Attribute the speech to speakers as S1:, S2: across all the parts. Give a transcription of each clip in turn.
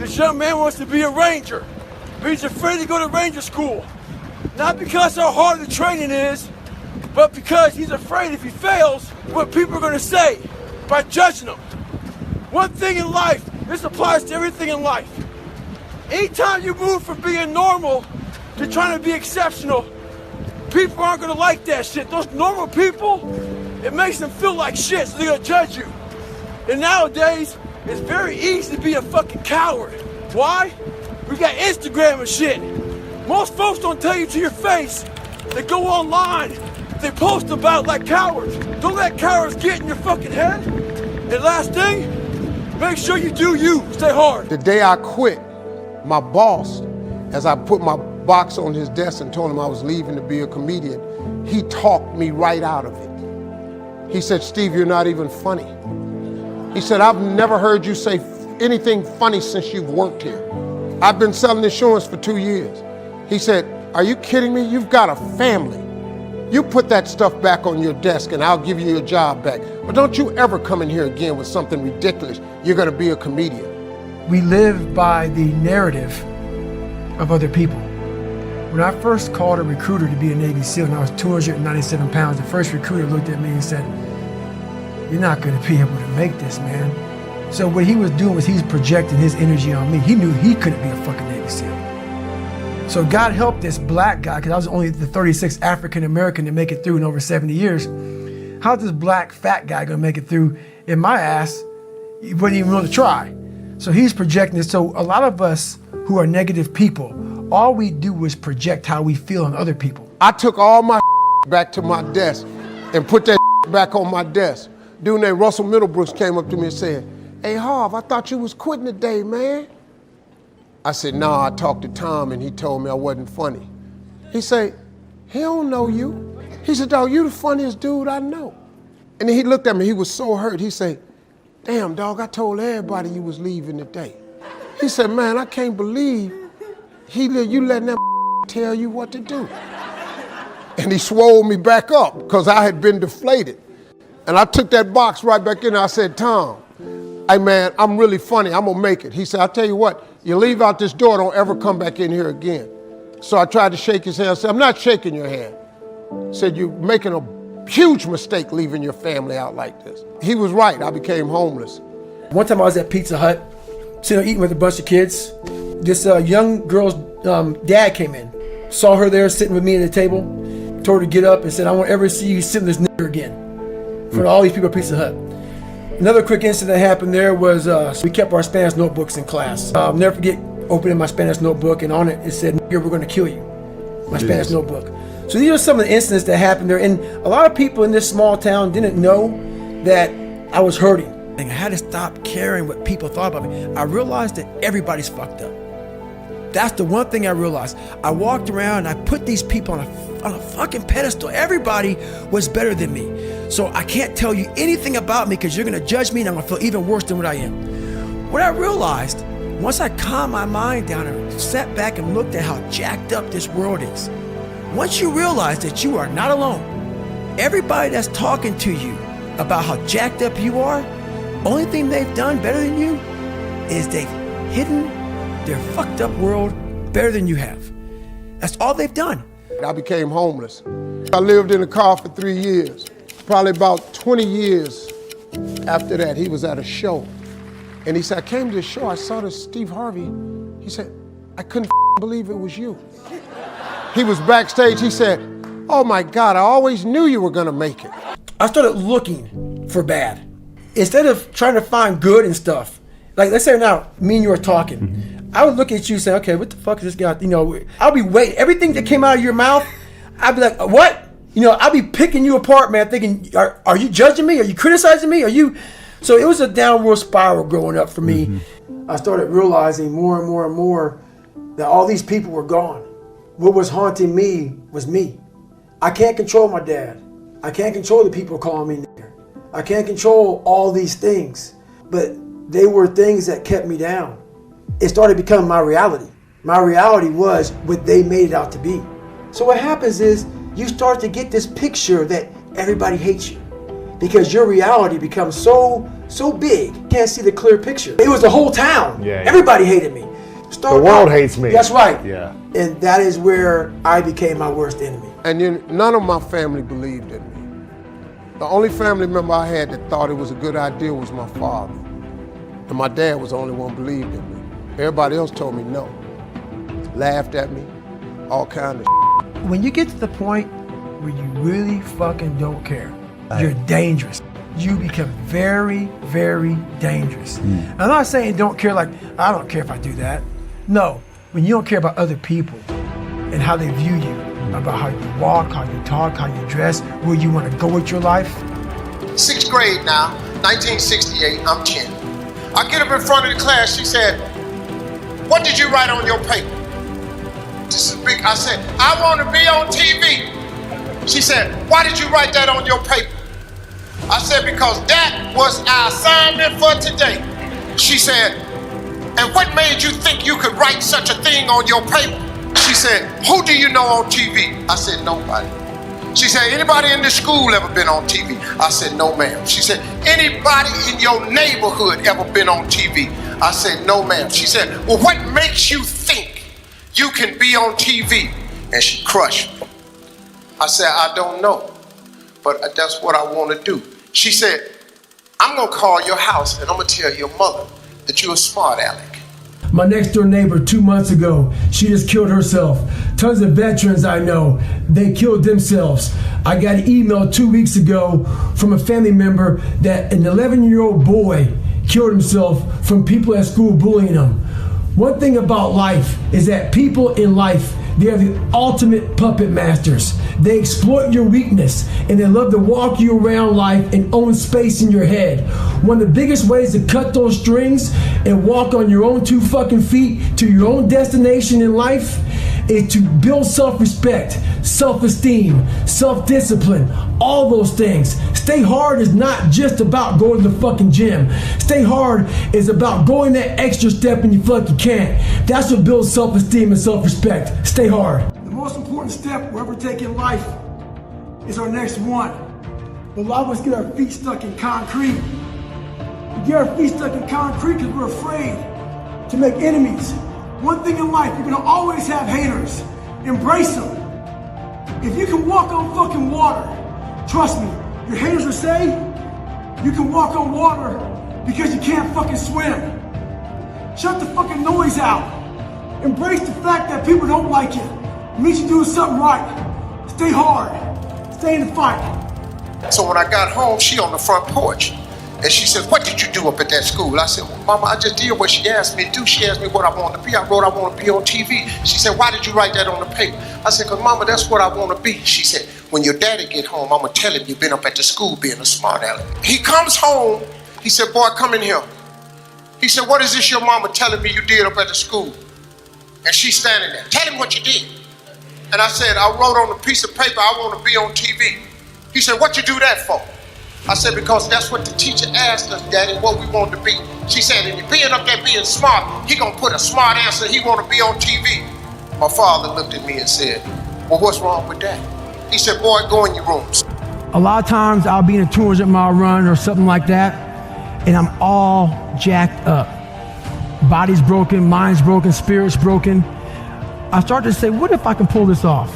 S1: This young man wants to be a ranger, but he's afraid to go to ranger school. Not because how hard the training is, but because he's afraid if he fails, what people are going to say by judging him. One thing in life, this applies to everything in life. Anytime you move from being normal to trying to be exceptional, people aren't going to like that shit. Those normal people, it makes them feel like shit, so they're going to judge you. And nowadays, it's very easy to be a fucking coward. Why? We got Instagram and shit. Most folks don't tell you to your face. They go online, they post about like cowards. Don't let cowards get in your fucking head. And last thing, make sure you do you. Stay hard.
S2: The day I quit, my boss, as I put my box on his desk and told him I was leaving to be a comedian, he talked me right out of it. He said, Steve, you're not even funny. He said, I've never heard you say anything funny since you've worked here. I've been selling insurance for 2 years. He said, are you kidding me? You've got a family. You put that stuff back on your desk and I'll give you your job back. But don't you ever come in here again with something ridiculous. You're gonna be a comedian.
S3: We live by the narrative of other people. When I first called a recruiter to be a Navy SEAL and I was 297 pounds, the first recruiter looked at me and said, you're not gonna be able to make this, man. So what he was doing was he's projecting his energy on me. He knew he couldn't be a fucking Navy SEAL. So God help this black guy, because I was only the 36th African American to make it through in over 70 years. How's this black fat guy gonna make it through in my ass? He wouldn't even want to try. So he's projecting this. So a lot of us who are negative people, all we do is project how we feel on other people.
S2: I took all my back to my desk and put that back on my desk. Dude named Russell Middlebrooks came up to me and said, hey Harv, I thought you was quitting today, man. I said, nah, I talked to Tom and he told me I wasn't funny. He said, he don't know you. He said, dog, you the funniest dude I know. And then he looked at me, he was so hurt. He said, damn, dog, I told everybody you was leaving today. He said, man, I can't believe you letting that tell you what to do. And he swole me back up because I had been deflated. And I took that box right back in and I said, Tom, hey man, I'm really funny, I'm gonna make it. He said, I'll tell you what, you leave out this door, don't ever come back in here again. So I tried to shake his hand. I said, I'm not shaking your hand. He said, you're making a huge mistake leaving your family out like this. He was right, I became homeless.
S3: One time I was at Pizza Hut, sitting eating with a bunch of kids. This young girl's dad came in, saw her there sitting with me at the table, told her to get up and said, I won't ever see you sitting this nigger again. In front of all these people at Pizza Hut. Another quick incident that happened there was we kept our Spanish notebooks in class. I'll never forget opening my Spanish notebook and on it, it said, nigger, we're gonna kill you. My Spanish notebook. So these are some of the incidents that happened there. And a lot of people in this small town didn't know that I was hurting. And I had to stop caring what people thought about me. I realized that everybody's fucked up. That's the one thing I realized. I walked around and I put these people on a fucking pedestal. Everybody was better than me. So I can't tell you anything about me because you're gonna judge me and I'm gonna feel even worse than what I am. What I realized, once I calmed my mind down and sat back and looked at how jacked up this world is, once you realize that you are not alone, everybody that's talking to you about how jacked up you are, only thing they've done better than you is they've hidden their fucked up world better than you have. That's all they've done.
S2: I became homeless. I lived in a car for 3 years. Probably about 20 years after that, he was at a show. And he said, I came to the show, I saw this Steve Harvey. He said, I couldn't believe it was you. He was backstage, he said, oh my God, I always knew you were gonna make it.
S3: I started looking for bad. Instead of trying to find good and stuff, like let's say now, me and you are talking, I would look at you and say, okay, what the fuck is this guy, you know, I'll be waiting, everything that came out of your mouth, I'd be like, what? You know, I'll be picking you apart, man, thinking, are you judging me? Are you criticizing me? Are you? So it was a downward spiral growing up for me. I started realizing more and more and more that all these people were gone. What was haunting me was me. I can't control my dad. I can't control the people calling me nigger. I can't control all these things, but they were things that kept me down. It started becoming my reality. My reality was what they made it out to be. So what happens is you start to get this picture that everybody hates you because your reality becomes so so big, can't see the clear picture. It was the whole town.
S4: Yeah.
S3: Everybody hated me.
S4: The world hates me.
S3: That's right.
S4: Yeah.
S3: And that is where I became my worst enemy.
S2: And then none of my family believed in me. The only family member I had that thought it was a good idea was my father. And my dad was the only one who believed in me. Everybody else told me no. Laughed at me, all kind of shit.
S3: When you get to the point where you really fucking don't care, you're dangerous. You become very, very dangerous. I'm not saying don't care like, I don't care if I do that. No, when you don't care about other people and how they view you, about how you walk, how you talk, how you dress, where you want to go with your life.
S2: 6th grade now, 1968, I'm 10. I get up in front of the class, she said, "What did you write on your paper?" This is big. I said, "I want to be on TV." She said, "Why did you write that on your paper?" I said, "Because that was our assignment for today." She said, "And what made you think you could write such a thing on your paper?" She said, "Who do you know on TV?" I said, "Nobody." She said, "Anybody in the school ever been on TV?" I said, "No, ma'am." She said, "Anybody in your neighborhood ever been on TV?" I said, "No, ma'am." She said, "Well, what makes you think you can be on TV?" And she crushed me. I said, "I don't know, but that's what I want to do." She said, "I'm going to call your house and I'm going to tell your mother that you're a smart aleck."
S3: My next door neighbor 2 months ago, she just killed herself. Tons of veterans I know, they killed themselves. I got an email 2 weeks ago from a family member that an 11-year-old boy killed himself from people at school bullying him. One thing about life is that people in life, they are the ultimate puppet masters. They exploit your weakness and they love to walk you around life and own space in your head. One of the biggest ways to cut those strings and walk on your own 2 fucking feet to your own destination in life is to build self-respect, self-esteem, self-discipline, all those things. Stay hard is not just about going to the fucking gym. Stay hard is about going that extra step when you feel like you can't. That's what builds self-esteem and self-respect. Stay hard. The most important step we'll ever take in life is our next one. A lot of us get our feet stuck in concrete. We get our feet stuck in concrete because we're afraid to make enemies. One thing in life, you're gonna always have haters. Embrace them. If you can walk on fucking water, trust me, your haters will say you can walk on water because you can't fucking swim. Shut the fucking noise out. Embrace the fact that people don't like you. It means you're doing something right. Stay hard. Stay in the fight.
S2: So when I got home, she on the front porch. And she said, "What did you do up at that school?" I said, "Well, Mama, I just did what she asked me to do. She asked me what I wanted to be. I wrote I want to be on TV. She said, "Why did you write that on the paper?" I said, "Because, Mama, that's what I want to be." She said, "When your daddy get home, I'm going to tell him you've been up at the school being a smart aleck." He comes home. He said, "Boy, come in here." He said, "What is this your mama telling me you did up at the school?" And she's standing there. "Tell him what you did." And I said, "I wrote on a piece of paper, I want to be on TV." He said, "What you do that for?" I said, "Because that's what the teacher asked us, Daddy, what we wanted to be." She said, "And you being up there being smart, he gonna put a smart answer, he wanna be on TV." My father looked at me and said, "Well, what's wrong with that?" He said, "Boy, go in your rooms."
S3: A lot of times I'll be in a 200-mile run or something like that, and I'm all jacked up. Body's broken, mind's broken, spirit's broken. I started to say, what if I can pull this off?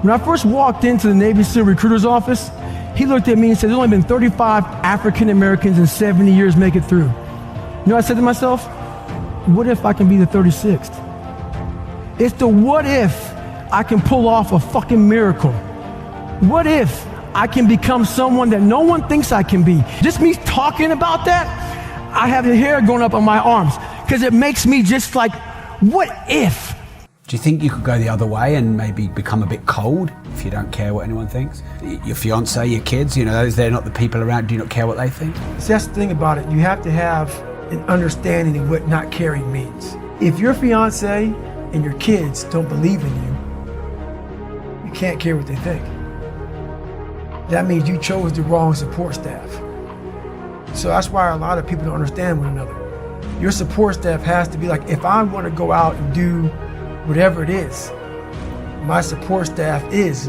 S3: When I first walked into the Navy SEAL recruiter's office, he looked at me and said, "There's only been 35 African Americans in 70 years make it through." You know what I said to myself? What if I can be the 36th? It's the what if I can pull off a fucking miracle. What if I can become someone that no one thinks I can be? Just me talking about that, I have the hair going up on my arms because it makes me just like, what if?
S5: Do you think you could go the other way and maybe become a bit cold if you don't care what anyone thinks? Your fiance, your kids, you know, they're not the people around, do you not care what they think?
S3: See, that's the thing about it. You have to have an understanding of what not caring means. If your fiance and your kids don't believe in you, you can't care what they think. That means you chose the wrong support staff. So that's why a lot of people don't understand one another. Your support staff has to be like, if I want to go out and do whatever it is, my support staff is,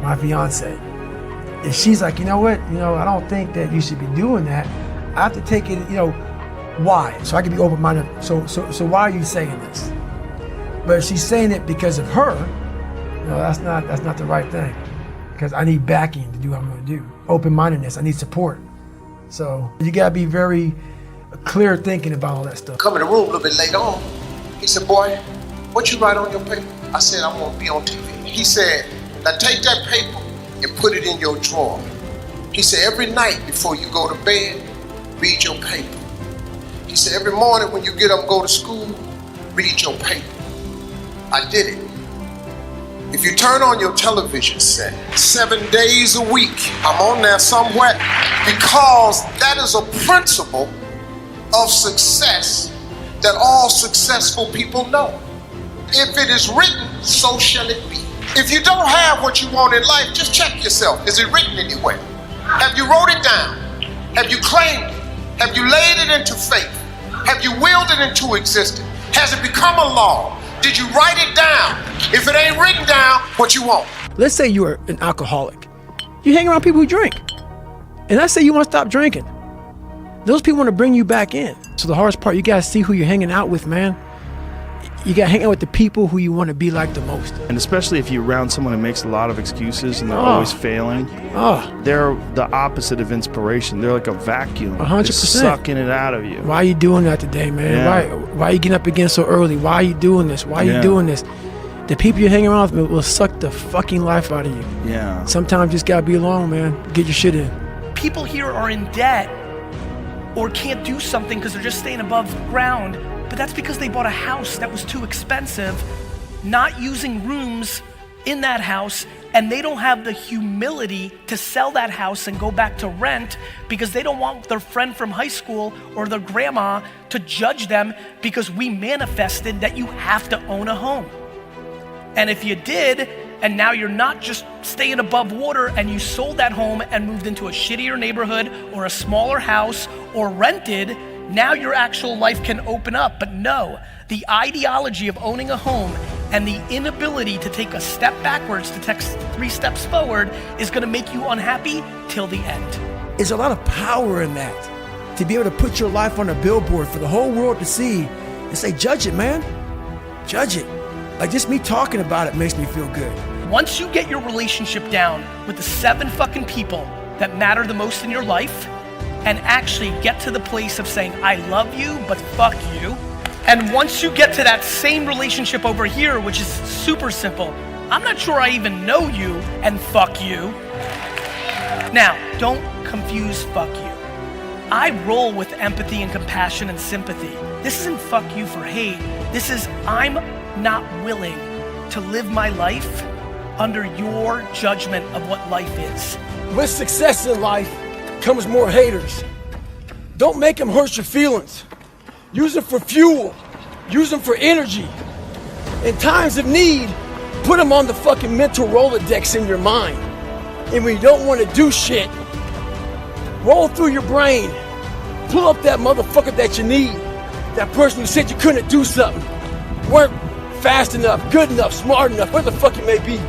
S3: my fiance. If she's like, you know what, I don't think that you should be doing that, I have to take it, why? So I can be open-minded. So why are you saying this? But if she's saying it because of her, no, that's not the right thing. Because I need backing to do what I'm going to do. Open-mindedness, I need support. So you got to be very clear thinking about all that stuff.
S2: Come in the room a little bit later on. He said, boy, what you write on your paper? I said, I want to be on TV. He said, now take that paper and put it in your drawer. He said, every night before you go to bed, read your paper. He said, every morning when you get up and go to school, read your paper. I did it. If you turn on your television set 7 days a week, I'm on there somewhere, because that is a principle of success that all successful people know. If it is written, so shall it be. If you don't have what you want in life, just check yourself. Is it written anywhere? Have you wrote it down? Have you claimed it? Have you laid it into faith? Have you willed it into existence? Has it become a law? Did you write it down? If it ain't written down, what you want?
S3: Let's say you are an alcoholic. You hang around people who drink. And let's say you want to stop drinking. Those people want to bring you back in. So the hardest part, you got to see who you're hanging out with, man. You got to hang out with the people who you want to be like the most.
S4: And especially if you're around someone who makes a lot of excuses and they're always failing. They're the opposite of inspiration. They're like a vacuum.
S3: 100%.
S4: They're sucking it out of you.
S3: Why are you doing that today, man?
S4: Yeah.
S3: Why are you getting up again so early? Why are you doing this? Why are you doing this? The people you're hanging around with will suck the fucking life out of you.
S4: Yeah.
S3: Sometimes you just got to be alone, man. Get your shit in.
S6: People here are in debt or can't do something because they're just staying above ground. But that's because they bought a house that was too expensive, not using rooms in that house, and they don't have the humility to sell that house and go back to rent because they don't want their friend from high school or their grandma to judge them because we manifested that you have to own a home. And if you did, and now you're not just staying above water and you sold that home and moved into a shittier neighborhood or a smaller house or rented, now your actual life can open up. But no, the ideology of owning a home and the inability to take a step backwards to take 3 steps forward is gonna make you unhappy till the end.
S3: There's a lot of power in that. To be able to put your life on a billboard for the whole world to see and say, judge it, man. Judge it. Like just me talking about it makes me feel good.
S6: Once you get your relationship down with the 7 fucking people that matter the most in your life, and actually get to the place of saying, I love you, but fuck you. And once you get to that same relationship over here, which is super simple, I'm not sure I even know you, and fuck you. Now, don't confuse fuck you. I roll with empathy and compassion and sympathy. This isn't fuck you for hate. This is I'm not willing to live my life under your judgment of what life is.
S1: With success in life comes more haters. Don't make them hurt your feelings. Use them for fuel. Use them for energy. In times of need, put them on the fucking mental Rolodex in your mind. And when you don't want to do shit, roll through your brain. Pull up that motherfucker that you need. That person who said you couldn't do something. Weren't fast enough, good enough, smart enough, where the fuck you may be.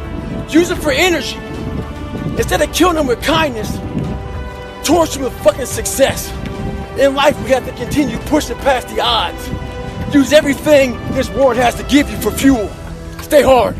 S1: Use it for energy. Instead of killing them with kindness, torch them with fucking success. In life, we have to continue pushing past the odds. Use everything this world has to give you for fuel. Stay hard.